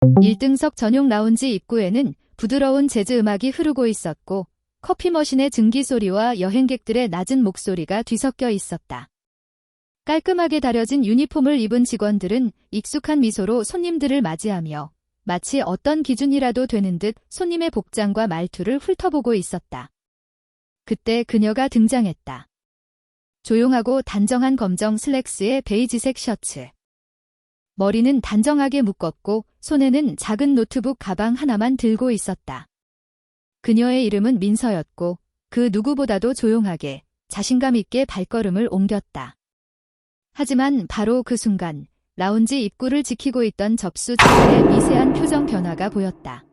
1등석 전용 라운지 입구에는 부드러운 재즈 음악이 흐르고 있었고 커피 머신의 증기 소리와 여행객들의 낮은 목소리가 뒤섞여 있었다. 깔끔하게 다려진 유니폼을 입은 직원들은 익숙한 미소로 손님들을 맞이하며 마치 어떤 기준이라도 되는 듯 손님의 복장과 말투를 훑어보고 있었다. 그때 그녀가 등장했다. 조용하고 단정한 검정 슬랙스에 베이지색 셔츠. 머리는 단정하게 묶었고 손에는 작은 노트북 가방 하나만 들고 있었다. 그녀의 이름은 민서였고 그 누구보다도 조용하게 자신감 있게 발걸음을 옮겼다. 하지만 바로 그 순간 라운지 입구를 지키고 있던 접수 직원의 미세한 표정 변화가 보였다.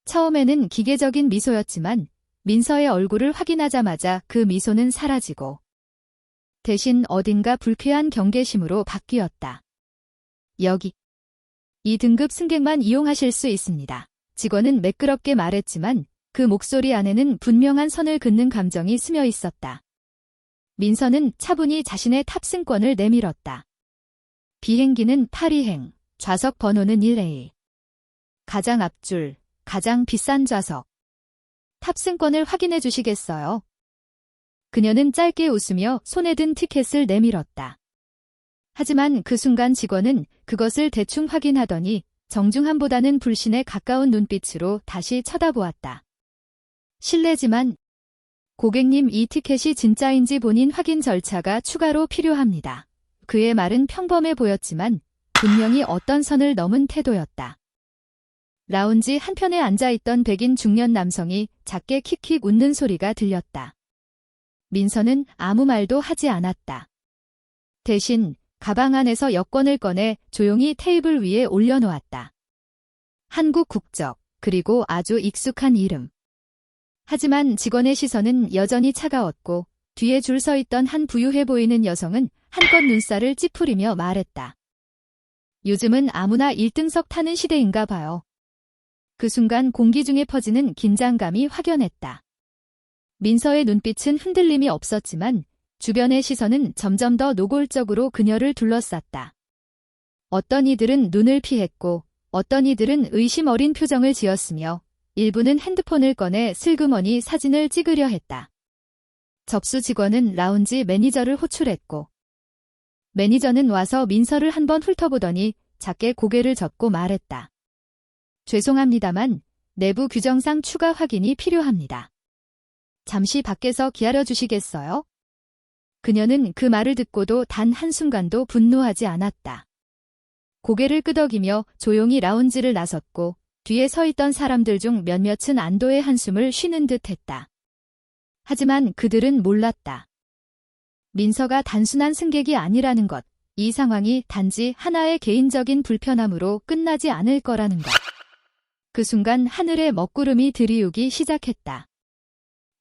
처음에는 기계적인 미소였지만 민서의 얼굴을 확인하자마자 그 미소는 사라지고 대신 어딘가 불쾌한 경계심으로 바뀌었다. 여기. 이 등급 승객만 이용하실 수 있습니다. 직원은 매끄럽게 말했지만 그 목소리 안에는 분명한 선을 긋는 감정이 스며 있었다. 민서는 차분히 자신의 탑승권을 내밀었다. 비행기는 파리행, 좌석 번호는 1A. 가장 앞줄, 가장 비싼 좌석. 탑승권을 확인해 주시겠어요? 그녀는 짧게 웃으며 손에 든 티켓을 내밀었다. 하지만 그 순간 직원은 그것을 대충 확인하더니 정중함보다는 불신에 가까운 눈빛으로 다시 쳐다보았다. 실례지만 고객님, 이 티켓이 진짜인지 본인 확인 절차가 추가로 필요합니다. 그의 말은 평범해 보였지만 분명히 어떤 선을 넘은 태도였다. 라운지 한편에 앉아있던 백인 중년 남성이 작게 킥킥 웃는 소리가 들렸다. 민서는 아무 말도 하지 않았다. 대신 가방 안에서 여권을 꺼내 조용히 테이블 위에 올려놓았다. 한국 국적, 그리고 아주 익숙한 이름. 하지만 직원의 시선은 여전히 차가웠고 뒤에 줄 서 있던 한 부유해 보이는 여성은 한껏 눈살을 찌푸리며 말했다. 요즘은 아무나 1등석 타는 시대인가 봐요. 그 순간 공기 중에 퍼지는 긴장감이 확연했다. 민서의 눈빛은 흔들림이 없었지만 주변의 시선은 점점 더 노골적으로 그녀를 둘러쌌다. 어떤 이들은 눈을 피했고 어떤 이들은 의심 어린 표정을 지었으며 일부는 핸드폰을 꺼내 슬그머니 사진을 찍으려 했다. 접수 직원은 라운지 매니저를 호출했고 매니저는 와서 민서를 한번 훑어보더니 작게 고개를 젓고 말했다. 죄송합니다만 내부 규정상 추가 확인이 필요합니다. 잠시 밖에서 기다려 주시겠어요? 그녀는 그 말을 듣고도 단 한순간도 분노하지 않았다. 고개를 끄덕이며 조용히 라운지를 나섰고 뒤에 서 있던 사람들 중 몇몇은 안도의 한숨을 쉬는 듯 했다. 하지만 그들은 몰랐다. 민서가 단순한 승객이 아니라는 것, 이 상황이 단지 하나의 개인적인 불편함으로 끝나지 않을 거라는 것. 그 순간 하늘에 먹구름이 들이우기 시작했다.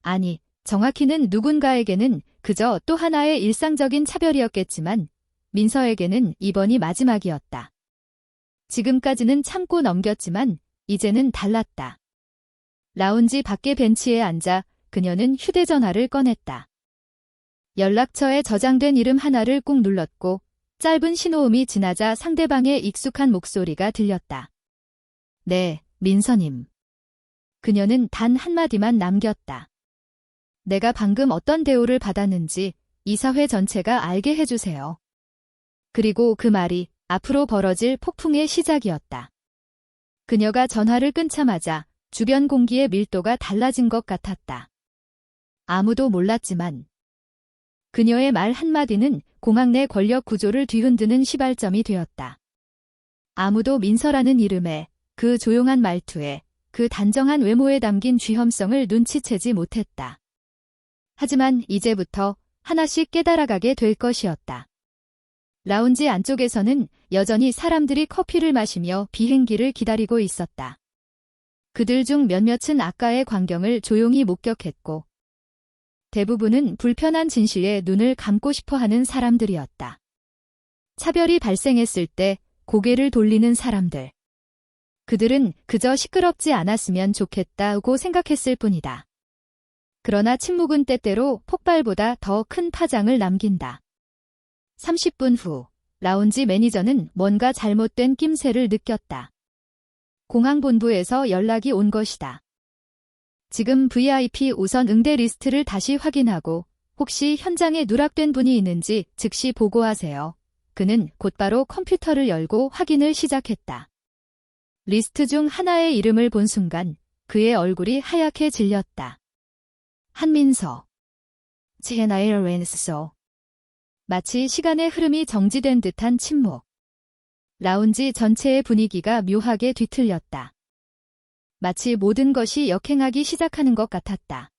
아니, 정확히는 누군가에게는 그저 또 하나의 일상적인 차별이었겠지만 민서에게는 이번이 마지막이었다. 지금까지는 참고 넘겼지만 이제는 달랐다. 라운지 밖에 벤치에 앉아 그녀는 휴대전화를 꺼냈다. 연락처에 저장된 이름 하나를 꾹 눌렀고 짧은 신호음이 지나자 상대방의 익숙한 목소리가 들렸다. 네, 민서님. 그녀는 단 한마디만 남겼다. 내가 방금 어떤 대우를 받았는지 이 사회 전체가 알게 해주세요. 그리고 그 말이 앞으로 벌어질 폭풍의 시작이었다. 그녀가 전화를 끊자마자 주변 공기의 밀도가 달라진 것 같았다. 아무도 몰랐지만 그녀의 말 한마디는 공항 내 권력 구조를 뒤흔드는 시발점이 되었다. 아무도 민서라는 이름에, 그 조용한 말투에, 그 단정한 외모에 담긴 쥐험성을 눈치채지 못했다. 하지만 이제부터 하나씩 깨달아가게 될 것이었다. 라운지 안쪽에서는 여전히 사람들이 커피를 마시며 비행기를 기다리고 있었다. 그들 중 몇몇은 아까의 광경을 조용히 목격했고 대부분은 불편한 진실에 눈을 감고 싶어하는 사람들이었다. 차별이 발생했을 때 고개를 돌리는 사람들. 그들은 그저 시끄럽지 않았으면 좋겠다고 생각했을 뿐이다. 그러나 침묵은 때때로 폭발보다 더 큰 파장을 남긴다. 30분 후, 라운지 매니저는 뭔가 잘못된 낌새를 느꼈다. 공항본부에서 연락이 온 것이다. 지금 VIP 우선 응대 리스트를 다시 확인하고 혹시 현장에 누락된 분이 있는지 즉시 보고하세요. 그는 곧바로 컴퓨터를 열고 확인을 시작했다. 리스트 중 하나의 이름을 본 순간 그의 얼굴이 하얗게 질렸다. 한민서. 제나일 웬스소. 마치 시간의 흐름이 정지된 듯한 침묵. 라운지 전체의 분위기가 묘하게 뒤틀렸다. 마치 모든 것이 역행하기 시작하는 것 같았다.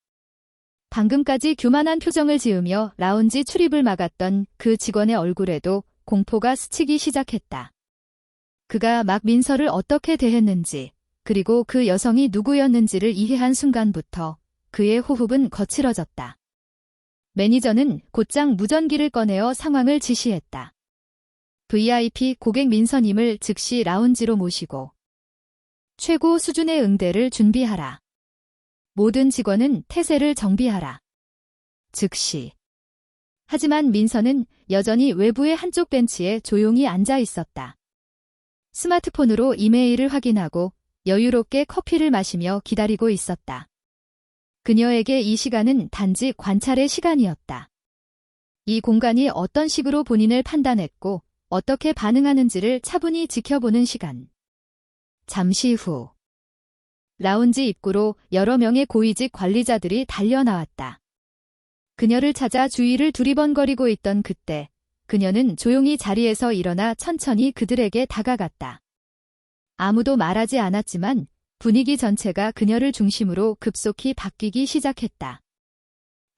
방금까지 교만한 표정을 지으며 라운지 출입을 막았던 그 직원의 얼굴에도 공포가 스치기 시작했다. 그가 막 민서를 어떻게 대했는지, 그리고 그 여성이 누구였는지를 이해한 순간부터 그의 호흡은 거칠어졌다. 매니저는 곧장 무전기를 꺼내어 상황을 지시했다. VIP 고객 민서님을 즉시 라운지로 모시고 최고 수준의 응대를 준비하라. 모든 직원은 태세를 정비하라. 즉시. 하지만 민서는 여전히 외부의 한쪽 벤치에 조용히 앉아 있었다. 스마트폰으로 이메일을 확인하고 여유롭게 커피를 마시며 기다리고 있었다. 그녀에게 이 시간은 단지 관찰의 시간이었다. 이 공간이 어떤 식으로 본인을 판단했고 어떻게 반응하는지를 차분히 지켜보는 시간. 잠시 후. 라운지 입구로 여러 명의 고위직 관리자들이 달려나왔다. 그녀를 찾아 주위를 두리번거리고 있던 그때 그녀는 조용히 자리에서 일어나 천천히 그들에게 다가갔다. 아무도 말하지 않았지만 분위기 전체가 그녀를 중심으로 급속히 바뀌기 시작했다.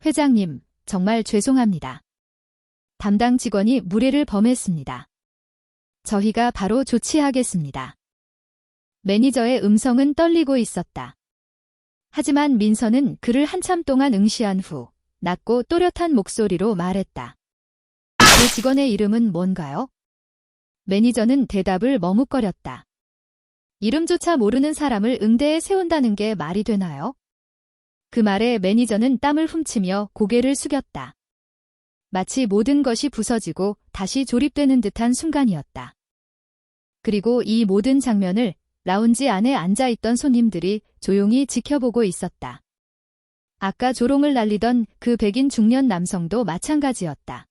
회장님, 정말 죄송합니다. 담당 직원이 무례를 범했습니다. 저희가 바로 조치하겠습니다. 매니저의 음성은 떨리고 있었다. 하지만 민서는 그를 한참 동안 응시한 후 낮고 또렷한 목소리로 말했다. 그 직원의 이름은 뭔가요? 매니저는 대답을 머뭇거렸다. 이름조차 모르는 사람을 응대에 세운다는 게 말이 되나요? 그 말에 매니저는 땀을 훔치며 고개를 숙였다. 마치 모든 것이 부서지고 다시 조립되는 듯한 순간이었다. 그리고 이 모든 장면을 라운지 안에 앉아있던 손님들이 조용히 지켜보고 있었다. 아까 조롱을 날리던 그 백인 중년 남성도 마찬가지였다.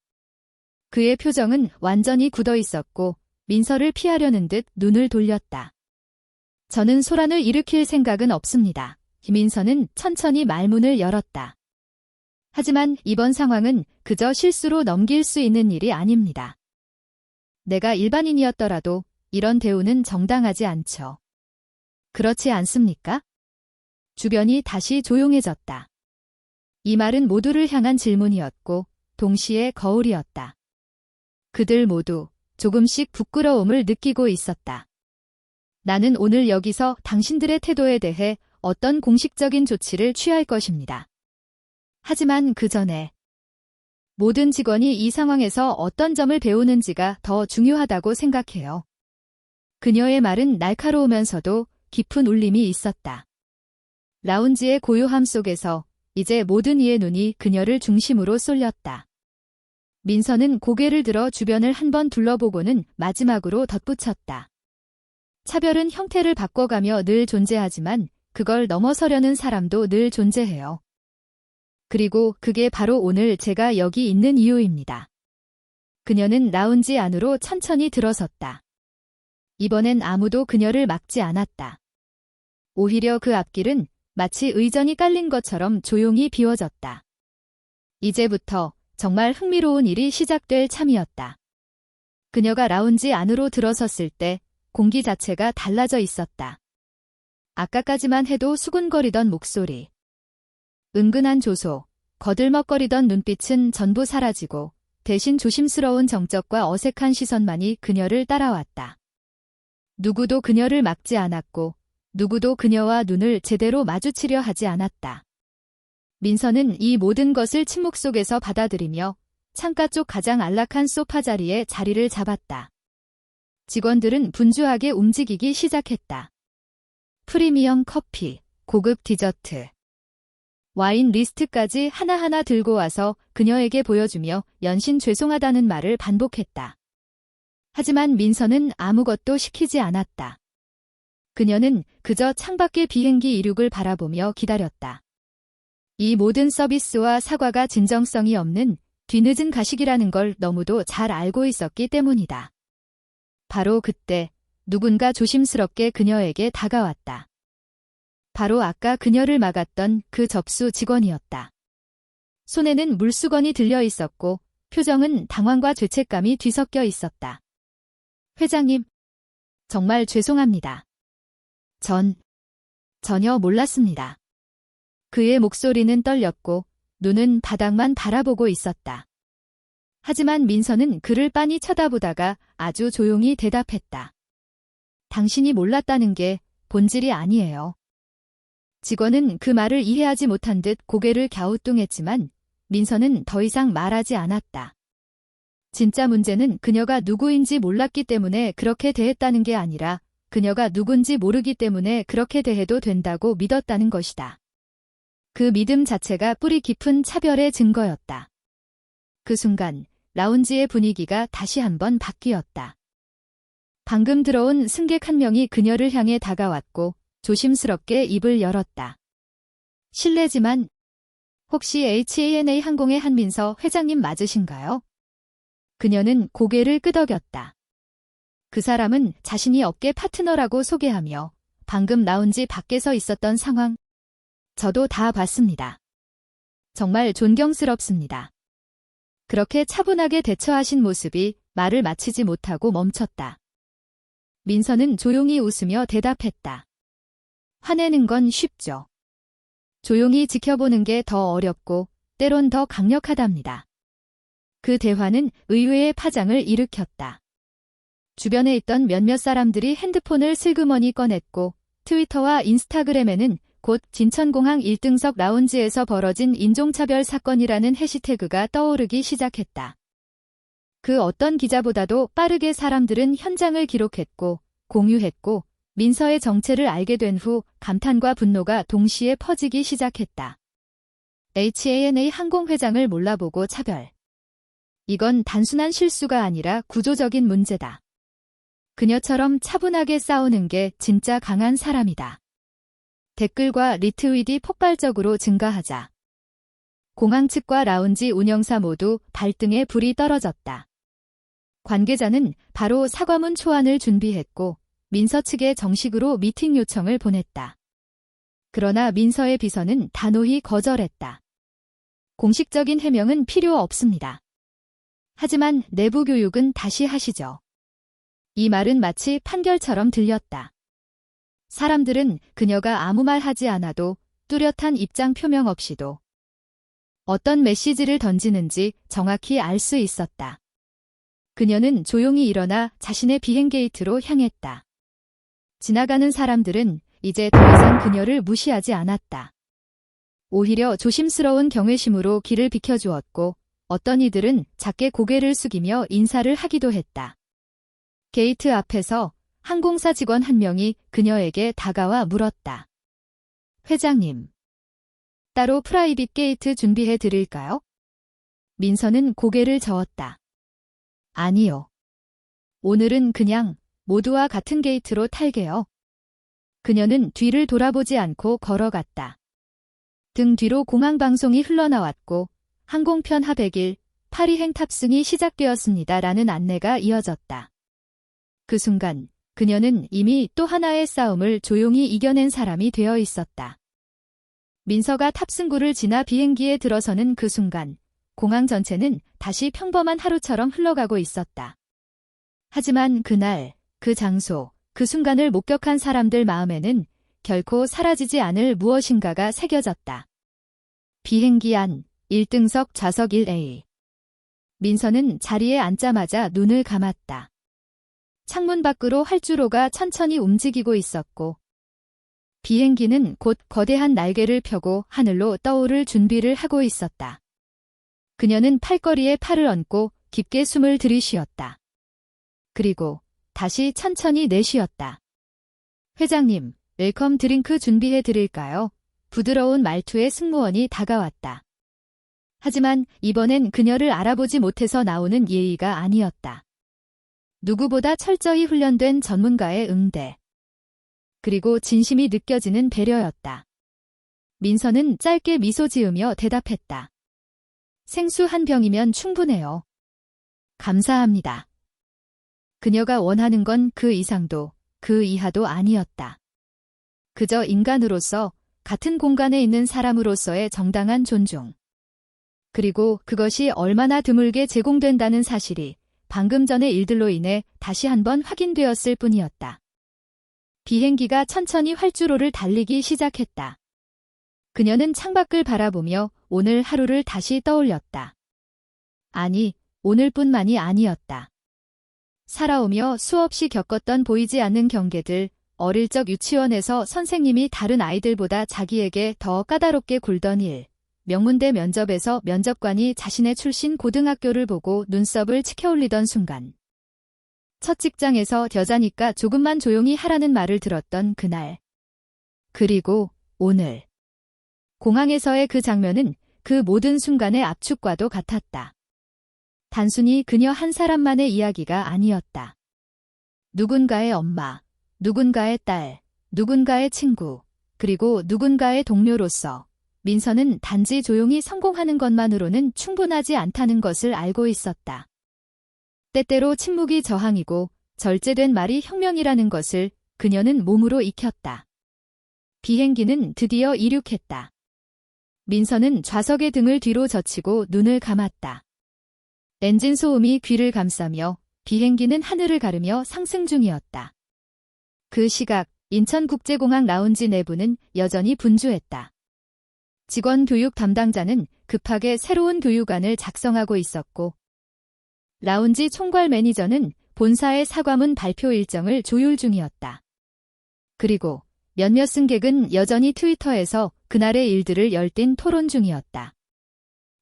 그의 표정은 완전히 굳어 있었고 민서를 피하려는 듯 눈을 돌렸다. 저는 소란을 일으킬 생각은 없습니다. 김민서는 천천히 말문을 열었다. 하지만 이번 상황은 그저 실수로 넘길 수 있는 일이 아닙니다. 내가 일반인이었더라도 이런 대우는 정당하지 않죠. 그렇지 않습니까? 주변이 다시 조용해졌다. 이 말은 모두를 향한 질문이었고 동시에 거울이었다. 그들 모두 조금씩 부끄러움을 느끼고 있었다. 나는 오늘 여기서 당신들의 태도에 대해 어떤 공식적인 조치를 취할 것입니다. 하지만 그 전에 모든 직원이 이 상황에서 어떤 점을 배우는지가 더 중요하다고 생각해요. 그녀의 말은 날카로우면서도 깊은 울림이 있었다. 라운지의 고요함 속에서 이제 모든 이의 눈이 그녀를 중심으로 쏠렸다. 민서는 고개를 들어 주변을 한번 둘러보고는 마지막으로 덧붙였다. 차별은 형태를 바꿔가며 늘 존재하지만 그걸 넘어서려는 사람도 늘 존재해요. 그리고 그게 바로 오늘 제가 여기 있는 이유입니다. 그녀는 라운지 안으로 천천히 들어섰다. 이번엔 아무도 그녀를 막지 않았다. 오히려 그 앞길은 마치 의전이 깔린 것처럼 조용히 비워졌다. 이제부터 정말 흥미로운 일이 시작될 참이었다. 그녀가 라운지 안으로 들어섰을 때 공기 자체가 달라져 있었다. 아까까지만 해도 수군거리던 목소리, 은근한 조소, 거들먹거리던 눈빛은 전부 사라지고 대신 조심스러운 정적과 어색한 시선만이 그녀를 따라왔다. 누구도 그녀를 막지 않았고 누구도 그녀와 눈을 제대로 마주치려 하지 않았다. 민서는 이 모든 것을 침묵 속에서 받아들이며 창가 쪽 가장 안락한 소파 자리에 자리를 잡았다. 직원들은 분주하게 움직이기 시작했다. 프리미엄 커피, 고급 디저트, 와인 리스트까지 하나하나 들고 와서 그녀에게 보여주며 연신 죄송하다는 말을 반복했다. 하지만 민서는 아무것도 시키지 않았다. 그녀는 그저 창밖의 비행기 이륙을 바라보며 기다렸다. 이 모든 서비스와 사과가 진정성이 없는 뒤늦은 가식이라는 걸 너무도 잘 알고 있었기 때문이다. 바로 그때 누군가 조심스럽게 그녀에게 다가왔다. 바로 아까 그녀를 막았던 그 접수 직원이었다. 손에는 물수건이 들려 있었고 표정은 당황과 죄책감이 뒤섞여 있었다. 회장님, 정말 죄송합니다. 전혀 몰랐습니다. 그의 목소리는 떨렸고 눈은 바닥만 바라보고 있었다. 하지만 민서는 그를 빤히 쳐다보다가 아주 조용히 대답했다. 당신이 몰랐다는 게 본질이 아니에요. 직원은 그 말을 이해하지 못한 듯 고개를 갸우뚱했지만 민서는 더 이상 말하지 않았다. 진짜 문제는 그녀가 누구인지 몰랐기 때문에 그렇게 대했다는 게 아니라 그녀가 누군지 모르기 때문에 그렇게 대해도 된다고 믿었다는 것이다. 그 믿음 자체가 뿌리 깊은 차별의 증거였다. 그 순간 라운지의 분위기가 다시 한번 바뀌었다. 방금 들어온 승객 한 명이 그녀를 향해 다가왔고 조심스럽게 입을 열었다. 실례지만 혹시 HANA 항공의 한민서 회장님 맞으신가요? 그녀는 고개를 끄덕였다. 그 사람은 자신이 업계 파트너라고 소개하며 방금 라운지 밖에서 있었던 상황, 저도 다 봤습니다. 정말 존경스럽습니다. 그렇게 차분하게 대처하신 모습이 말을 마치지 못하고 멈췄다. 민서는 조용히 웃으며 대답했다. 화내는 건 쉽죠. 조용히 지켜보는 게 더 어렵고 때론 더 강력하답니다. 그 대화는 의외의 파장을 일으켰다. 주변에 있던 몇몇 사람들이 핸드폰을 슬그머니 꺼냈고 트위터와 인스타그램에는 곧 진천공항 1등석 라운지에서 벌어진 인종차별 사건이라는 해시태그가 떠오르기 시작했다. 그 어떤 기자보다도 빠르게 사람들은 현장을 기록했고 공유했고 민서의 정체를 알게 된 후 감탄과 분노가 동시에 퍼지기 시작했다. HANA 항공회장을 몰라보고 차별. 이건 단순한 실수가 아니라 구조적인 문제다. 그녀처럼 차분하게 싸우는 게 진짜 강한 사람이다. 댓글과 리트윗이 폭발적으로 증가하자 공항 측과 라운지 운영사 모두 발등에 불이 떨어졌다. 관계자는 바로 사과문 초안을 준비했고 민서 측에 정식으로 미팅 요청을 보냈다. 그러나 민서의 비서는 단호히 거절했다. 공식적인 해명은 필요 없습니다. 하지만 내부 교육은 다시 하시죠. 이 말은 마치 판결처럼 들렸다. 사람들은 그녀가 아무 말 하지 않아도 뚜렷한 입장 표명 없이도 어떤 메시지를 던지는지 정확히 알 수 있었다. 그녀는 조용히 일어나 자신의 비행 게이트로 향했다. 지나가는 사람들은 이제 더 이상 그녀를 무시하지 않았다. 오히려 조심스러운 경외심으로 길을 비켜주었고 어떤 이들은 작게 고개를 숙이며 인사를 하기도 했다. 게이트 앞에서 항공사 직원 한 명이 그녀에게 다가와 물었다. 회장님, 따로 프라이빗 게이트 준비해 드릴까요? 민서는 고개를 저었다. 아니요. 오늘은 그냥 모두와 같은 게이트로 탈게요. 그녀는 뒤를 돌아보지 않고 걸어갔다. 등 뒤로 공항 방송이 흘러나왔고 항공편 하101 파리행 탑승이 시작되었습니다라는 안내가 이어졌다. 그 순간 그녀는 이미 또 하나의 싸움을 조용히 이겨낸 사람이 되어 있었다. 민서가 탑승구를 지나 비행기에 들어서는 그 순간 공항 전체는 다시 평범한 하루처럼 흘러가고 있었다. 하지만 그날, 그 장소, 그 순간을 목격한 사람들 마음에는 결코 사라지지 않을 무엇인가가 새겨졌다. 비행기 안 1등석 좌석 1A. 민서는 자리에 앉자마자 눈을 감았다. 창문 밖으로 활주로가 천천히 움직이고 있었고 비행기는 곧 거대한 날개를 펴고 하늘로 떠오를 준비를 하고 있었다. 그녀는 팔걸이에 팔을 얹고 깊게 숨을 들이쉬었다. 그리고 다시 천천히 내쉬었다. 회장님, 웰컴 드링크 준비해 드릴까요? 부드러운 말투의 승무원이 다가왔다. 하지만 이번엔 그녀를 알아보지 못해서 나오는 예의가 아니었다. 누구보다 철저히 훈련된 전문가의 응대. 그리고 진심이 느껴지는 배려였다. 민서는 짧게 미소 지으며 대답했다. 생수 한 병이면 충분해요. 감사합니다. 그녀가 원하는 건 그 이상도 그 이하도 아니었다. 그저 인간으로서 같은 공간에 있는 사람으로서의 정당한 존중. 그리고 그것이 얼마나 드물게 제공된다는 사실이 방금 전의 일들로 인해 다시 한번 확인되었을 뿐이었다. 비행기가 천천히 활주로를 달리기 시작했다. 그녀는 창밖을 바라보며 오늘 하루를 다시 떠올렸다. 아니, 오늘뿐만이 아니었다. 살아오며 수없이 겪었던 보이지 않는 경계들, 어릴 적 유치원에서 선생님이 다른 아이들보다 자기에게 더 까다롭게 굴던 일, 명문대 면접에서 면접관이 자신의 출신 고등학교를 보고 눈썹을 치켜올리던 순간, 첫 직장에서 여자니까 조금만 조용히 하라는 말을 들었던 그날, 그리고 오늘. 공항에서의 그 장면은 그 모든 순간의 압축과도 같았다. 단순히 그녀 한 사람만의 이야기가 아니었다. 누군가의 엄마, 누군가의 딸, 누군가의 친구, 그리고 누군가의 동료로서 민서는 단지 조용히 성공하는 것만으로는 충분하지 않다는 것을 알고 있었다. 때때로 침묵이 저항이고 절제된 말이 혁명이라는 것을 그녀는 몸으로 익혔다. 비행기는 드디어 이륙했다. 민서는 좌석의 등을 뒤로 젖히고 눈을 감았다. 엔진 소음이 귀를 감싸며 비행기는 하늘을 가르며 상승 중이었다. 그 시각 인천국제공항 라운지 내부는 여전히 분주했다. 직원 교육 담당자는 급하게 새로운 교육안을 작성하고 있었고, 라운지 총괄 매니저는 본사의 사과문 발표 일정을 조율 중이었다. 그리고 몇몇 승객은 여전히 트위터에서 그날의 일들을 열띤 토론 중이었다.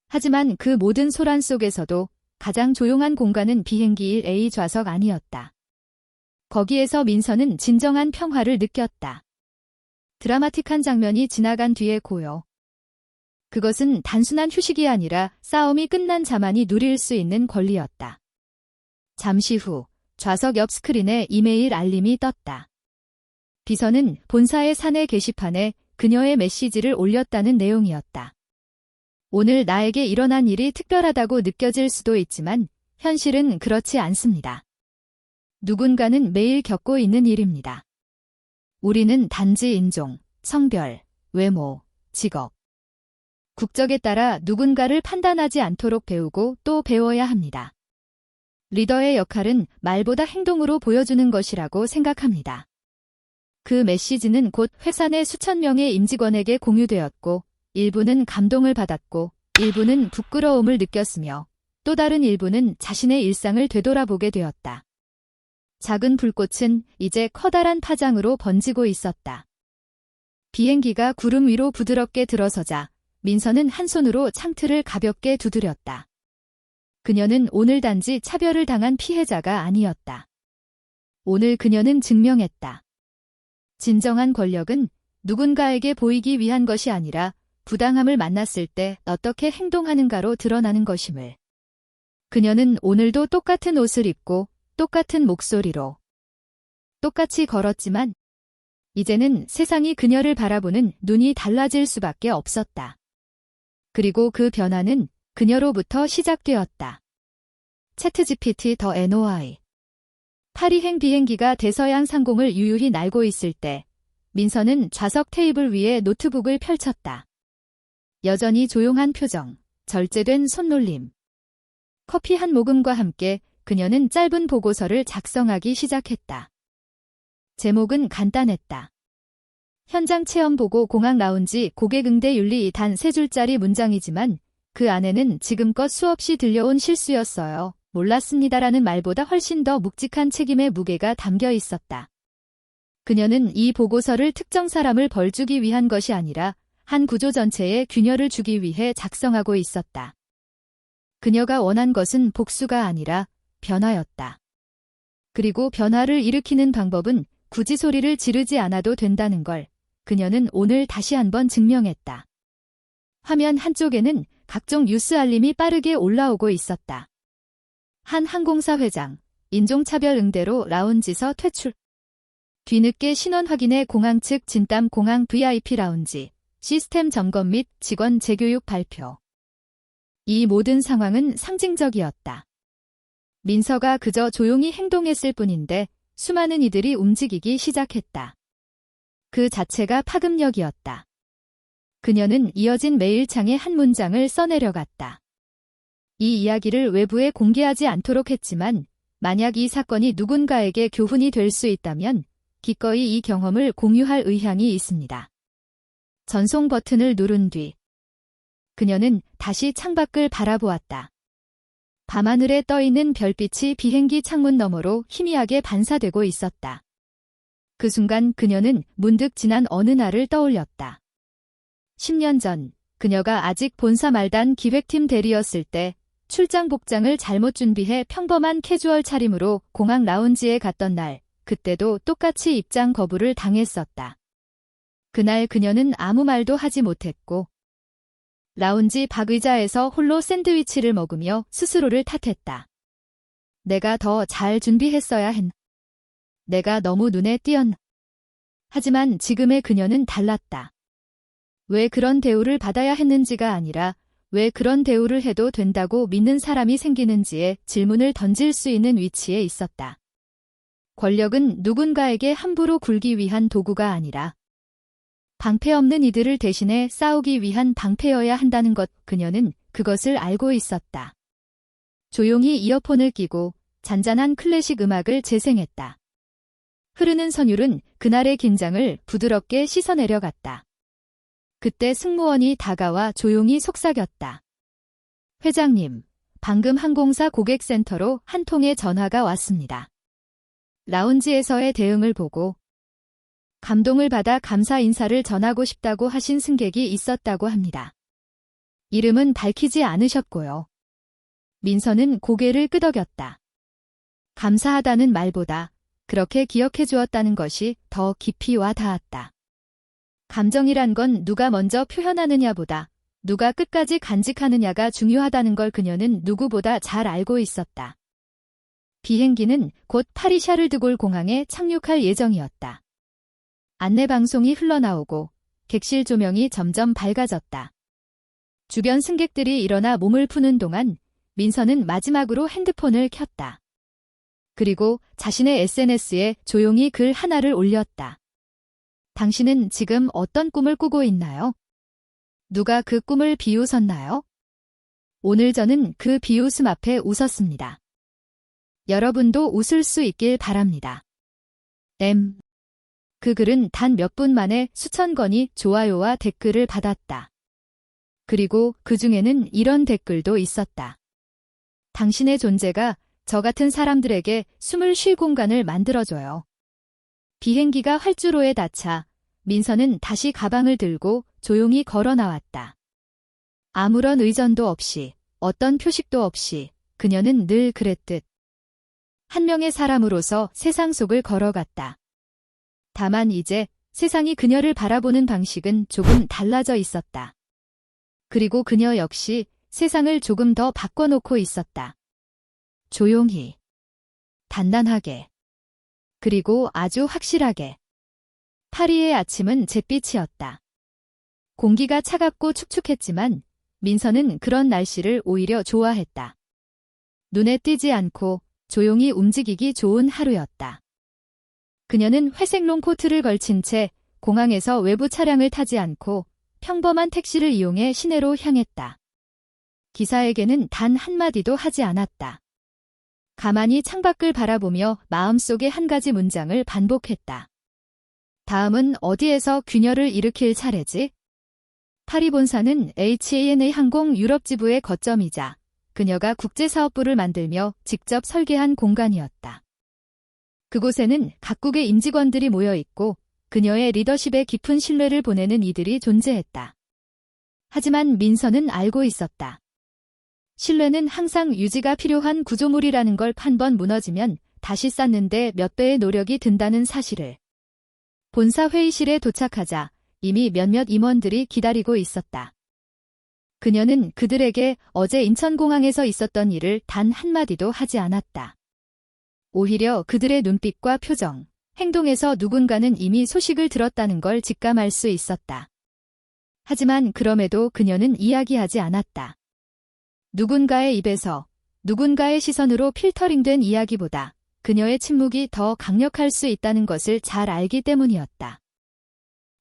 하지만 그 모든 소란 속에서도 가장 조용한 공간은 비행기 1A 좌석 안이었다. 거기에서 민서는 진정한 평화를 느꼈다. 드라마틱한 장면이 지나간 뒤에 고요. 그것은 단순한 휴식이 아니라 싸움이 끝난 자만이 누릴 수 있는 권리였다. 잠시 후 좌석 옆 스크린에 이메일 알림이 떴다. 비서는 본사의 사내 게시판에 그녀의 메시지를 올렸다는 내용이었다. 오늘 나에게 일어난 일이 특별하다고 느껴질 수도 있지만 현실은 그렇지 않습니다. 누군가는 매일 겪고 있는 일입니다. 우리는 단지 인종, 성별, 외모, 직업, 국적에 따라 누군가를 판단하지 않도록 배우고 또 배워야 합니다. 리더의 역할은 말보다 행동으로 보여주는 것이라고 생각합니다. 그 메시지는 곧 회사 내 수천 명의 임직원에게 공유되었고, 일부는 감동을 받았고, 일부는 부끄러움을 느꼈으며, 또 다른 일부는 자신의 일상을 되돌아보게 되었다. 작은 불꽃은 이제 커다란 파장으로 번지고 있었다. 비행기가 구름 위로 부드럽게 들어서자 민서는 한 손으로 창틀을 가볍게 두드렸다. 그녀는 오늘 단지 차별을 당한 피해자가 아니었다. 오늘 그녀는 증명했다. 진정한 권력은 누군가에게 보이기 위한 것이 아니라 부당함을 만났을 때 어떻게 행동하는가로 드러나는 것임을. 그녀는 오늘도 똑같은 옷을 입고 똑같은 목소리로 똑같이 걸었지만 이제는 세상이 그녀를 바라보는 눈이 달라질 수밖에 없었다. 그리고 그 변화는 그녀로부터 시작되었다. 챗GPT 더 NOI. 파리행 비행기가 대서양 상공을 유유히 날고 있을 때 민서는 좌석 테이블 위에 노트북을 펼쳤다. 여전히 조용한 표정, 절제된 손놀림. 커피 한 모금과 함께 그녀는 짧은 보고서를 작성하기 시작했다. 제목은 간단했다. 현장 체험 보고 공항 라운지 고객 응대 윤리 단 3줄짜리 문장이지만 그 안에는 지금껏 수없이 들려온 실수였어요. 몰랐습니다라는 말보다 훨씬 더 묵직한 책임의 무게가 담겨 있었다. 그녀는 이 보고서를 특정 사람을 벌주기 위한 것이 아니라 한 구조 전체에 균열을 주기 위해 작성하고 있었다. 그녀가 원한 것은 복수가 아니라 변화였다. 그리고 변화를 일으키는 방법은 굳이 소리를 지르지 않아도 된다는 걸 그녀는 오늘 다시 한번 증명했다. 화면 한쪽에는 각종 뉴스 알림이 빠르게 올라오고 있었다. 한 항공사 회장, 인종차별 응대로 라운지서 퇴출. 뒤늦게 신원 확인에 공항 측 진담 공항 VIP 라운지, 시스템 점검 및 직원 재교육 발표. 이 모든 상황은 상징적이었다. 민서가 그저 조용히 행동했을 뿐인데 수많은 이들이 움직이기 시작했다. 그 자체가 파급력이었다. 그녀는 이어진 메일창에 한 문장을 써내려갔다. 이 이야기를 외부에 공개하지 않도록 했지만 만약 이 사건이 누군가에게 교훈이 될 수 있다면 기꺼이 이 경험을 공유할 의향이 있습니다. 전송 버튼을 누른 뒤 그녀는 다시 창밖을 바라보았다. 밤하늘에 떠있는 별빛이 비행기 창문 너머로 희미하게 반사되고 있었다. 그 순간 그녀는 문득 지난 어느 날을 떠올렸다. 10년 전 그녀가 아직 본사 말단 기획팀 대리였을 때 출장 복장을 잘못 준비해 평범한 캐주얼 차림으로 공항 라운지에 갔던 날, 그때도 똑같이 입장 거부를 당했었다. 그날 그녀는 아무 말도 하지 못했고 라운지 밖 의자에서 홀로 샌드위치를 먹으며 스스로를 탓했다. 내가 더 잘 준비했어야 했나? 내가 너무 눈에 띄었나? 하지만 지금의 그녀는 달랐다. 왜 그런 대우를 받아야 했는지가 아니라 왜 그런 대우를 해도 된다고 믿는 사람이 생기는지에 질문을 던질 수 있는 위치에 있었다. 권력은 누군가에게 함부로 굴기 위한 도구가 아니라 방패 없는 이들을 대신해 싸우기 위한 방패여야 한다는 것, 그녀는 그것을 알고 있었다. 조용히 이어폰을 끼고 잔잔한 클래식 음악을 재생했다. 흐르는 선율은 그날의 긴장을 부드럽게 씻어내려갔다. 그때 승무원이 다가와 조용히 속삭였다. 회장님, 방금 항공사 고객센터로 한 통의 전화가 왔습니다. 라운지에서의 대응을 보고 감동을 받아 감사 인사를 전하고 싶다고 하신 승객이 있었다고 합니다. 이름은 밝히지 않으셨고요. 민서는 고개를 끄덕였다. 감사하다는 말보다 그렇게 기억해 주었다는 것이 더 깊이 와 닿았다. 감정이란 건 누가 먼저 표현하느냐보다 누가 끝까지 간직하느냐가 중요하다는 걸 그녀는 누구보다 잘 알고 있었다. 비행기는 곧 파리 샤를드골 공항에 착륙할 예정이었다. 안내방송이 흘러나오고 객실 조명이 점점 밝아졌다. 주변 승객들이 일어나 몸을 푸는 동안 민서는 마지막으로 핸드폰을 켰다. 그리고 자신의 SNS에 조용히 글 하나를 올렸다. 당신은 지금 어떤 꿈을 꾸고 있나요? 누가 그 꿈을 비웃었나요? 오늘 저는 그 비웃음 앞에 웃었습니다. 여러분도 웃을 수 있길 바랍니다. 그 글은 단 몇 분 만에 수천 건이 좋아요와 댓글을 받았다. 그리고 그 중에는 이런 댓글도 있었다. 당신의 존재가 저 같은 사람들에게 숨을 쉴 공간을 만들어줘요. 비행기가 활주로에 닿자 민서는 다시 가방을 들고 조용히 걸어 나왔다. 아무런 의전도 없이, 어떤 표식도 없이 그녀는 늘 그랬듯 한 명의 사람으로서 세상 속을 걸어갔다. 다만 이제 세상이 그녀를 바라보는 방식은 조금 달라져 있었다. 그리고 그녀 역시 세상을 조금 더 바꿔놓고 있었다. 조용히, 단단하게, 그리고 아주 확실하게. 파리의 아침은 잿빛이었다. 공기가 차갑고 축축했지만 민서는 그런 날씨를 오히려 좋아했다. 눈에 띄지 않고 조용히 움직이기 좋은 하루였다. 그녀는 회색 롱코트를 걸친 채 공항에서 외부 차량을 타지 않고 평범한 택시를 이용해 시내로 향했다. 기사에게는 단 한마디도 하지 않았다. 가만히 창밖을 바라보며 마음속에 한 가지 문장을 반복했다. 다음은 어디에서 균열을 일으킬 차례지? 파리 본사는 HANA 항공 유럽 지부의 거점이자 그녀가 국제사업부를 만들며 직접 설계한 공간이었다. 그곳에는 각국의 임직원들이 모여 있고 그녀의 리더십에 깊은 신뢰를 보내는 이들이 존재했다. 하지만 민서는 알고 있었다. 신뢰는 항상 유지가 필요한 구조물이라는 걸 한 번 무너지면 다시 쌓는데 몇 배의 노력이 든다는 사실을. 본사 회의실에 도착하자 이미 몇몇 임원들이 기다리고 있었다. 그녀는 그들에게 어제 인천공항에서 있었던 일을 단 한마디도 하지 않았다. 오히려 그들의 눈빛과 표정, 행동에서 누군가는 이미 소식을 들었다는 걸 직감할 수 있었다. 하지만 그럼에도 그녀는 이야기하지 않았다. 누군가의 입에서 누군가의 시선으로 필터링된 이야기보다 그녀의 침묵이 더 강력할 수 있다는 것을 잘 알기 때문이었다.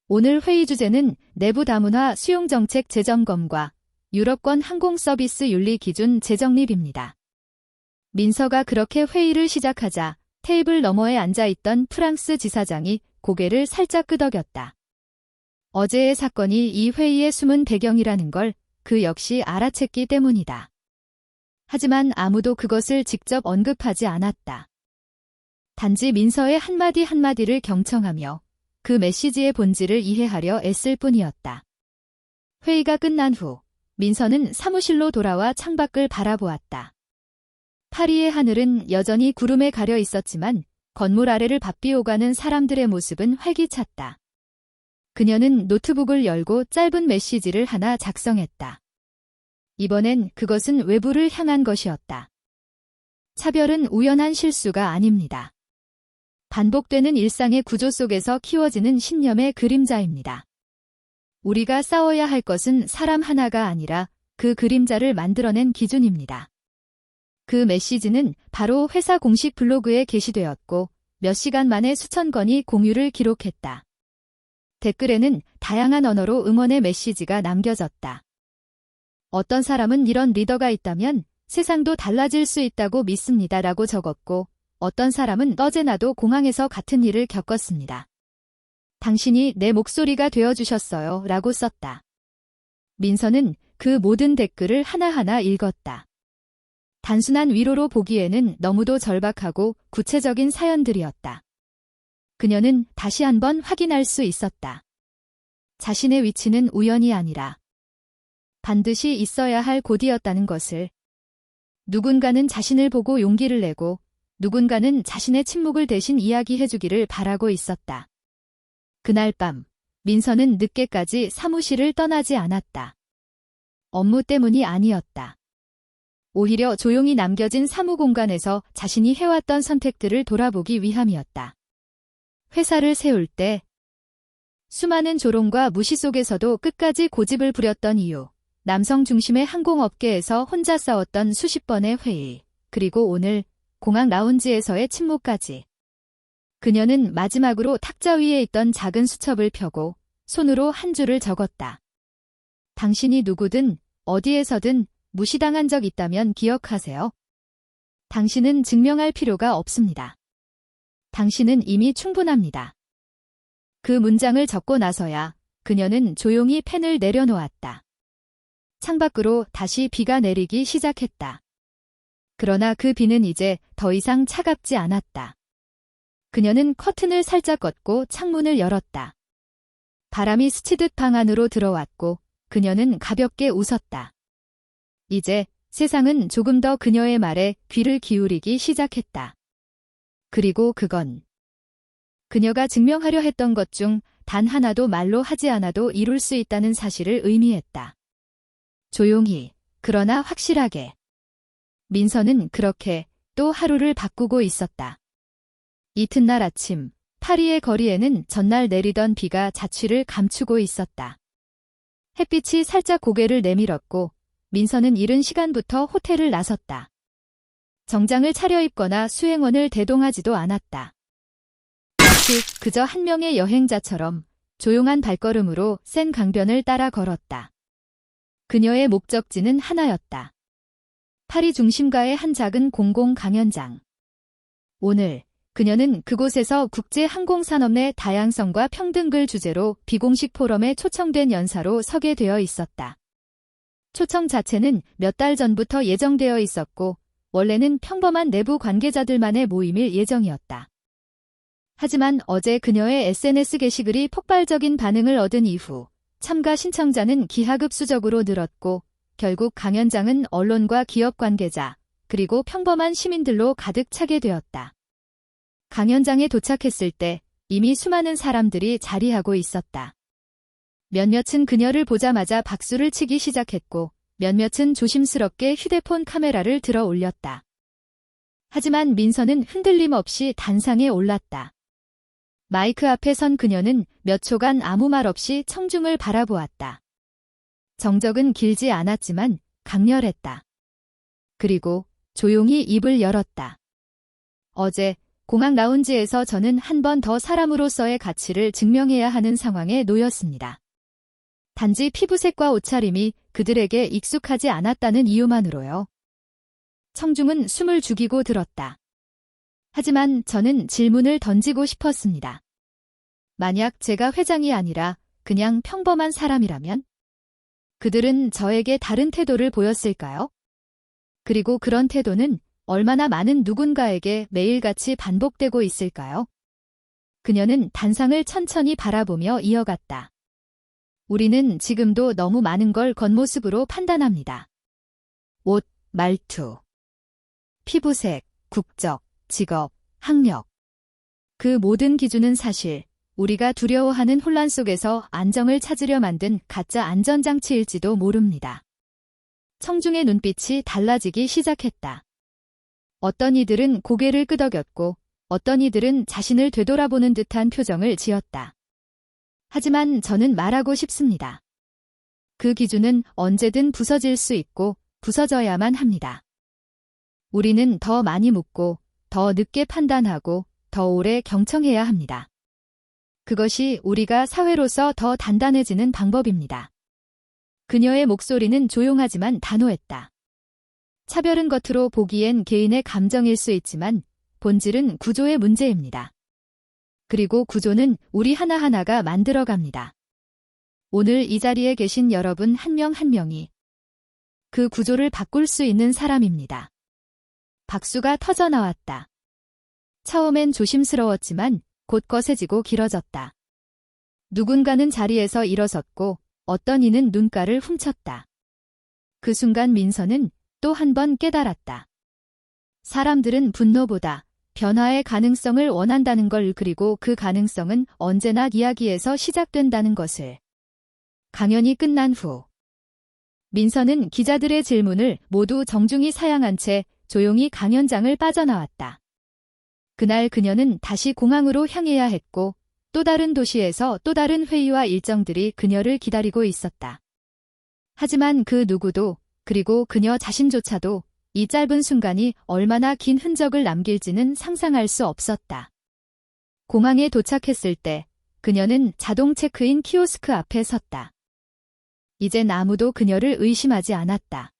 오늘 회의 주제는 내부 다문화 수용정책 재점검과 유럽권 항공서비스 윤리 기준 재정립입니다. 민서가 그렇게 회의를 시작하자 테이블 너머에 앉아있던 프랑스 지사장이 고개를 살짝 끄덕였다. 어제의 사건이 이 회의의 숨은 배경이라는 걸 그 역시 알아챘기 때문이다. 하지만 아무도 그것을 직접 언급하지 않았다. 단지 민서의 한마디 한마디를 경청하며 그 메시지의 본질을 이해하려 애쓸 뿐이었다. 회의가 끝난 후 민서는 사무실로 돌아와 창밖을 바라보았다. 파리의 하늘은 여전히 구름에 가려 있었지만 건물 아래를 바삐 오가는 사람들의 모습은 활기찼다. 그녀는 노트북을 열고 짧은 메시지를 하나 작성했다. 이번엔 그것은 외부를 향한 것이었다. 차별은 우연한 실수가 아닙니다. 반복되는 일상의 구조 속에서 키워지는 신념의 그림자입니다. 우리가 싸워야 할 것은 사람 하나가 아니라 그 그림자를 만들어낸 기준입니다. 그 메시지는 바로 회사 공식 블로그에 게시되었고 몇 시간 만에 수천 건이 공유를 기록했다. 댓글에는 다양한 언어로 응원의 메시지가 남겨졌다. 어떤 사람은 이런 리더가 있다면 세상도 달라질 수 있다고 믿습니다라고 적었고 어떤 사람은 어제나도 공항에서 같은 일을 겪었습니다. 당신이 내 목소리가 되어주셨어요 라고 썼다. 민서는 그 모든 댓글을 하나하나 읽었다. 단순한 위로로 보기에는 너무도 절박하고 구체적인 사연들이었다. 그녀는 다시 한번 확인할 수 있었다. 자신의 위치는 우연이 아니라 반드시 있어야 할 곳이었다는 것을. 누군가는 자신을 보고 용기를 내고 누군가는 자신의 침묵을 대신 이야기해주기를 바라고 있었다. 그날 밤 민서는 늦게까지 사무실을 떠나지 않았다. 업무 때문이 아니었다. 오히려 조용히 남겨진 사무 공간에서 자신이 해왔던 선택들을 돌아보기 위함이었다. 회사를 세울 때 수많은 조롱과 무시 속에서도 끝까지 고집을 부렸던 이유, 남성 중심의 항공업계에서 혼자 싸웠던 수십 번의 회의, 그리고 오늘 공항 라운지에서의 침묵까지. 그녀는 마지막으로 탁자 위에 있던 작은 수첩을 펴고 손으로 한 줄을 적었다. 당신이 누구든 어디에서든 무시당한 적 있다면 기억하세요. 당신은 증명할 필요가 없습니다. 당신은 이미 충분합니다. 그 문장을 적고 나서야 그녀는 조용히 펜을 내려놓았다. 창밖으로 다시 비가 내리기 시작했다. 그러나 그 비는 이제 더 이상 차갑지 않았다. 그녀는 커튼을 살짝 걷고 창문을 열었다. 바람이 스치듯 방 안으로 들어왔고 그녀는 가볍게 웃었다. 이제 세상은 조금 더 그녀의 말에 귀를 기울이기 시작했다. 그리고 그건 그녀가 증명하려 했던 것 중 단 하나도 말로 하지 않아도 이룰 수 있다는 사실을 의미했다. 조용히, 그러나 확실하게. 민서는 그렇게 또 하루를 바꾸고 있었다. 이튿날 아침, 파리의 거리에는 전날 내리던 비가 자취를 감추고 있었다. 햇빛이 살짝 고개를 내밀었고 민서는 이른 시간부터 호텔을 나섰다. 정장을 차려입거나 수행원을 대동하지도 않았다. 마치 그저 한 명의 여행자처럼 조용한 발걸음으로 센 강변을 따라 걸었다. 그녀의 목적지는 하나였다. 파리 중심가의 한 작은 공공 강연장. 오늘 그녀는 그곳에서 국제 항공산업 내 다양성과 평등을 주제로 비공식 포럼에 초청된 연사로 서게 되어 있었다. 초청 자체는 몇 달 전부터 예정되어 있었고 원래는 평범한 내부 관계자들만의 모임일 예정이었다. 하지만 어제 그녀의 SNS 게시글이 폭발적인 반응을 얻은 이후 참가 신청자는 기하급수적으로 늘었고 결국 강연장은 언론과 기업 관계자 그리고 평범한 시민들로 가득 차게 되었다. 강연장에 도착했을 때 이미 수많은 사람들이 자리하고 있었다. 몇몇은 그녀를 보자마자 박수를 치기 시작했고 몇몇은 조심스럽게 휴대폰 카메라를 들어 올렸다. 하지만 민서는 흔들림 없이 단상에 올랐다. 마이크 앞에 선 그녀는 몇 초간 아무 말 없이 청중을 바라보았다. 정적은 길지 않았지만 강렬했다. 그리고 조용히 입을 열었다. 어제 공항 라운지에서 저는 한 번 더 사람으로서의 가치를 증명해야 하는 상황에 놓였습니다. 단지 피부색과 옷차림이 그들에게 익숙하지 않았다는 이유만으로요. 청중은 숨을 죽이고 들었다. 하지만 저는 질문을 던지고 싶었습니다. 만약 제가 회장이 아니라 그냥 평범한 사람이라면? 그들은 저에게 다른 태도를 보였을까요? 그리고 그런 태도는 얼마나 많은 누군가에게 매일같이 반복되고 있을까요? 그녀는 단상을 천천히 바라보며 이어갔다. 우리는 지금도 너무 많은 걸 겉모습으로 판단합니다. 옷, 말투, 피부색, 국적, 직업, 학력. 그 모든 기준은 사실 우리가 두려워하는 혼란 속에서 안정을 찾으려 만든 가짜 안전장치일지도 모릅니다. 청중의 눈빛이 달라지기 시작했다. 어떤 이들은 고개를 끄덕였고 어떤 이들은 자신을 되돌아보는 듯한 표정을 지었다. 하지만 저는 말하고 싶습니다. 그 기준은 언제든 부서질 수 있고 부서져야만 합니다. 우리는 더 많이 묻고 더 늦게 판단하고 더 오래 경청해야 합니다. 그것이 우리가 사회로서 더 단단해지는 방법입니다. 그녀의 목소리는 조용하지만 단호했다. 차별은 겉으로 보기엔 개인의 감정일 수 있지만 본질은 구조의 문제입니다. 그리고 구조는 우리 하나하나가 만들어갑니다. 오늘 이 자리에 계신 여러분 한 명 한 명이 그 구조를 바꿀 수 있는 사람입니다. 박수가 터져 나왔다. 처음엔 조심스러웠지만 곧 거세지고 길어졌다. 누군가는 자리에서 일어섰고 어떤 이는 눈가를 훔쳤다. 그 순간 민서는 또 한 번 깨달았다. 사람들은 분노보다 변화의 가능성을 원한다는 걸, 그리고 그 가능성은 언제나 이야기에서 시작된다는 것을. 강연이 끝난 후 민서는 기자들의 질문을 모두 정중히 사양한 채 조용히 강연장을 빠져나왔다. 그날 그녀는 다시 공항으로 향해야 했고 또 다른 도시에서 또 다른 회의와 일정들이 그녀를 기다리고 있었다. 하지만 그 누구도, 그리고 그녀 자신조차도 이 짧은 순간이 얼마나 긴 흔적을 남길지는 상상할 수 없었다. 공항에 도착했을 때 그녀는 자동 체크인 키오스크 앞에 섰다. 이젠 아무도 그녀를 의심하지 않았다.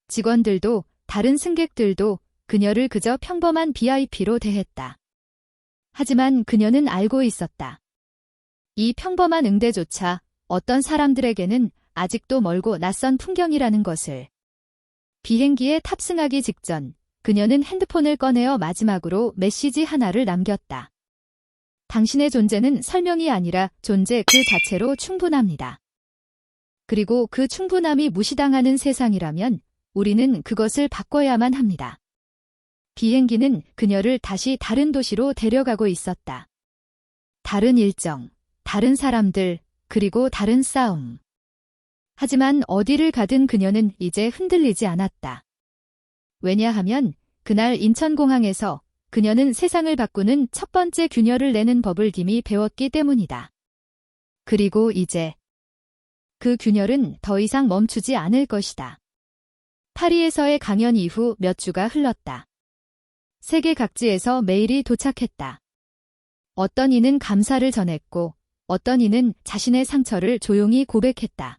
직원들도 다른 승객들도 그녀를 그저 평범한 VIP로 대했다. 하지만 그녀는 알고 있었다. 이 평범한 응대조차 어떤 사람들에게는 아직도 멀고 낯선 풍경이라는 것을. 비행기에 탑승하기 직전 그녀는 핸드폰을 꺼내어 마지막으로 메시지 하나를 남겼다. 당신의 존재는 설명이 아니라 존재 그 자체로 충분합니다. 그리고 그 충분함이 무시당하는 세상이라면 우리는 그것을 바꿔야만 합니다. 비행기는 그녀를 다시 다른 도시로 데려가고 있었다. 다른 일정, 다른 사람들, 그리고 다른 싸움. 하지만 어디를 가든 그녀는 이제 흔들리지 않았다. 왜냐하면 그날 인천공항에서 그녀는 세상을 바꾸는 첫 번째 균열을 내는 법을 이미 배웠기 때문이다. 그리고 이제 그 균열은 더 이상 멈추지 않을 것이다. 파리에서의 강연 이후 몇 주가 흘렀다. 세계 각지에서 메일이 도착했다. 어떤 이는 감사를 전했고 어떤 이는 자신의 상처를 조용히 고백했다.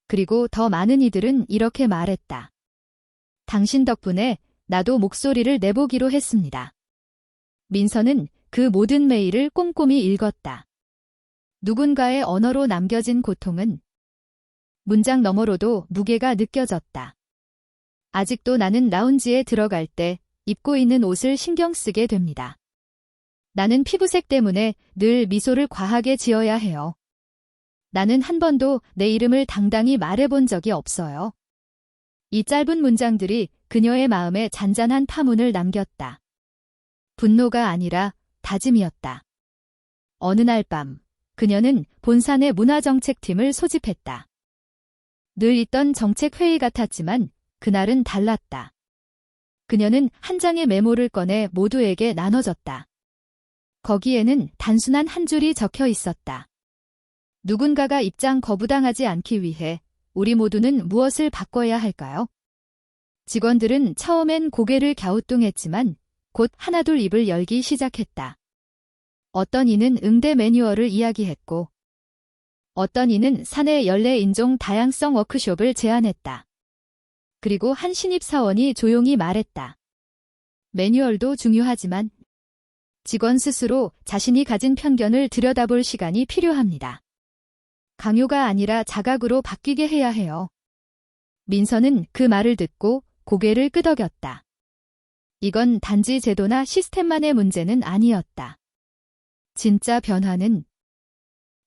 그리고 더 많은 이들은 이렇게 말했다. 당신 덕분에 나도 목소리를 내보기로 했습니다. 민서는 그 모든 메일을 꼼꼼히 읽었다. 누군가의 언어로 남겨진 고통은 문장 너머로도 무게가 느껴졌다. 아직도 나는 라운지에 들어갈 때 입고 있는 옷을 신경 쓰게 됩니다. 나는 피부색 때문에 늘 미소를 과하게 지어야 해요. 나는 한 번도 내 이름을 당당히 말해본 적이 없어요. 이 짧은 문장들이 그녀의 마음에 잔잔한 파문을 남겼다. 분노가 아니라 다짐이었다. 어느 날 밤, 그녀는 본산의 문화정책팀을 소집했다. 늘 있던 정책회의 같았지만 그날은 달랐다. 그녀는 한 장의 메모를 꺼내 모두에게 나눠줬다. 거기에는 단순한 한 줄이 적혀 있었다. 누군가가 입장 거부당하지 않기 위해 우리 모두는 무엇을 바꿔야 할까요? 직원들은 처음엔 고개를 갸우뚱했지만 곧 하나둘 입을 열기 시작했다. 어떤 이는 응대 매뉴얼을 이야기했고 어떤 이는 사내 연례 인종 다양성 워크숍을 제안했다. 그리고 한 신입사원이 조용히 말했다. 매뉴얼도 중요하지만 직원 스스로 자신이 가진 편견을 들여다볼 시간이 필요합니다. 강요가 아니라 자각으로 바뀌게 해야 해요. 민서는 그 말을 듣고 고개를 끄덕였다. 이건 단지 제도나 시스템만의 문제는 아니었다. 진짜 변화는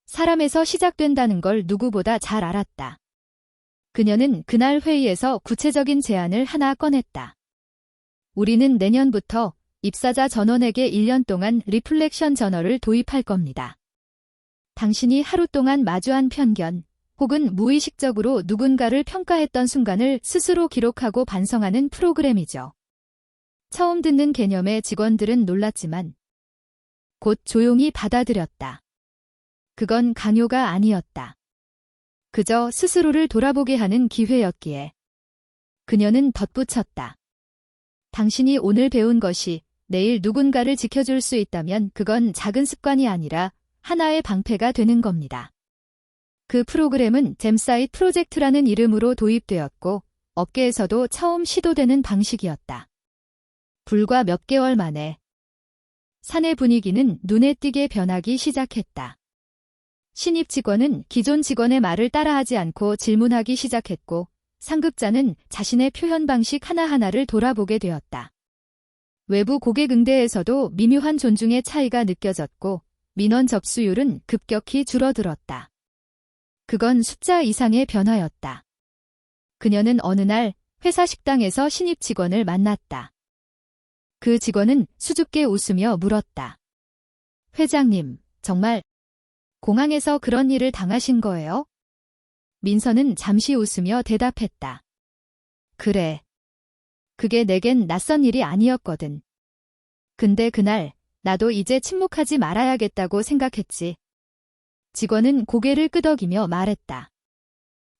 사람에서 시작된다는 걸 누구보다 잘 알았다. 그녀는 그날 회의에서 구체적인 제안을 하나 꺼냈다. 우리는 내년부터 입사자 전원에게 1년 동안 리플렉션 저널을 도입할 겁니다. 당신이 하루 동안 마주한 편견 혹은 무의식적으로 누군가를 평가했던 순간을 스스로 기록하고 반성하는 프로그램이죠. 처음 듣는 개념에 직원들은 놀랐지만 곧 조용히 받아들였다. 그건 강요가 아니었다. 그저 스스로를 돌아보게 하는 기회였기에. 그녀는 덧붙였다. 당신이 오늘 배운 것이 내일 누군가를 지켜줄 수 있다면 그건 작은 습관이 아니라 하나의 방패가 되는 겁니다. 그 프로그램은 잼사이트 프로젝트라는 이름으로 도입되었고 업계에서도 처음 시도되는 방식이었다. 불과 몇 개월 만에 사내 분위기는 눈에 띄게 변하기 시작했다. 신입 직원은 기존 직원의 말을 따라하지 않고 질문하기 시작했고 상급자는 자신의 표현 방식 하나하나를 돌아보게 되었다. 외부 고객 응대에서도 미묘한 존중의 차이가 느껴졌고 민원 접수율은 급격히 줄어들었다. 그건 숫자 이상의 변화였다. 그녀는 어느 날 회사 식당에서 신입 직원을 만났다. 그 직원은 수줍게 웃으며 물었다. 회장님, 정말 공항에서 그런 일을 당하신 거예요? 민서는 잠시 웃으며 대답했다. 그래. 그게 내겐 낯선 일이 아니었거든. 근데 그날 나도 이제 침묵하지 말아야겠다고 생각했지. 직원은 고개를 끄덕이며 말했다.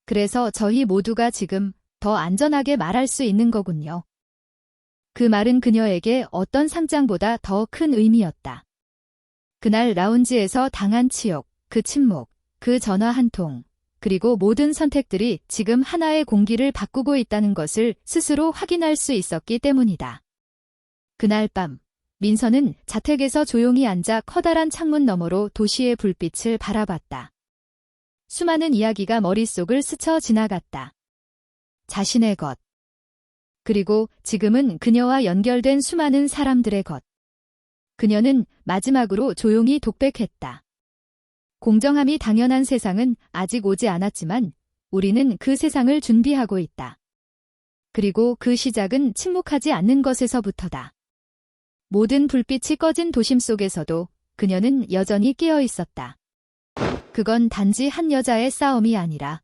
그래서 저희 모두가 지금 더 안전하게 말할 수 있는 거군요. 그 말은 그녀에게 어떤 상장보다 더 큰 의미였다. 그날 라운지에서 당한 치욕, 그 침묵, 그 전화 한 통, 그리고 모든 선택들이 지금 하나의 공기를 바꾸고 있다는 것을 스스로 확인할 수 있었기 때문이다. 그날 밤, 민서는 자택에서 조용히 앉아 커다란 창문 너머로 도시의 불빛을 바라봤다. 수많은 이야기가 머릿속을 스쳐 지나갔다. 자신의 것. 그리고 지금은 그녀와 연결된 수많은 사람들의 것. 그녀는 마지막으로 조용히 독백했다. 공정함이 당연한 세상은 아직 오지 않았지만 우리는 그 세상을 준비하고 있다. 그리고 그 시작은 침묵하지 않는 것에서부터다. 모든 불빛이 꺼진 도심 속에서도 그녀는 여전히 깨어 있었다. 그건 단지 한 여자의 싸움이 아니라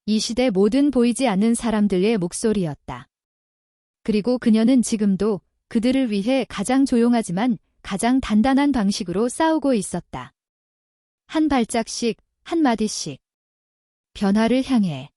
이 시대 모든 보이지 않는 사람들의 목소리였다. 그리고 그녀는 지금도 그들을 위해 가장 조용하지만 가장 단단한 방식으로 싸우고 있었다. 한 발짝씩, 한 마디씩. 변화를 향해.